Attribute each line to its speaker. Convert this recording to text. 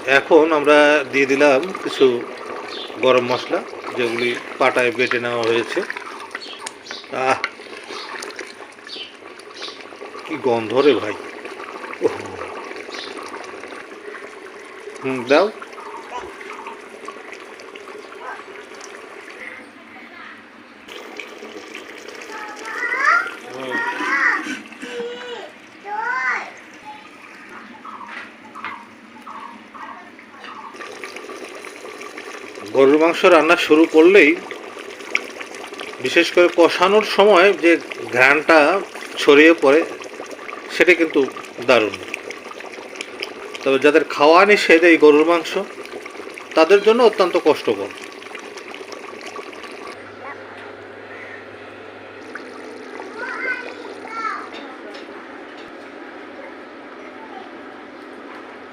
Speaker 1: এখন আমরা দিয়ে দিলাম কিছু গরম মশলা, যেগুলি পাটায় বেটে নেওয়া হয়েছে। আহ, কি গন্ধ রে ভাই! ওহ, দাও। গরুর মাংস রান্না শুরু করলেই, বিশেষ করে কষানোর সময় যে ঘ্রাণটা ছড়িয়ে পড়ে, সেটা কিন্তু দারুণ। তবে যাদের খাওয়া নিষেধ এই গরুর মাংস, তাদের জন্য অত্যন্ত কষ্টকর।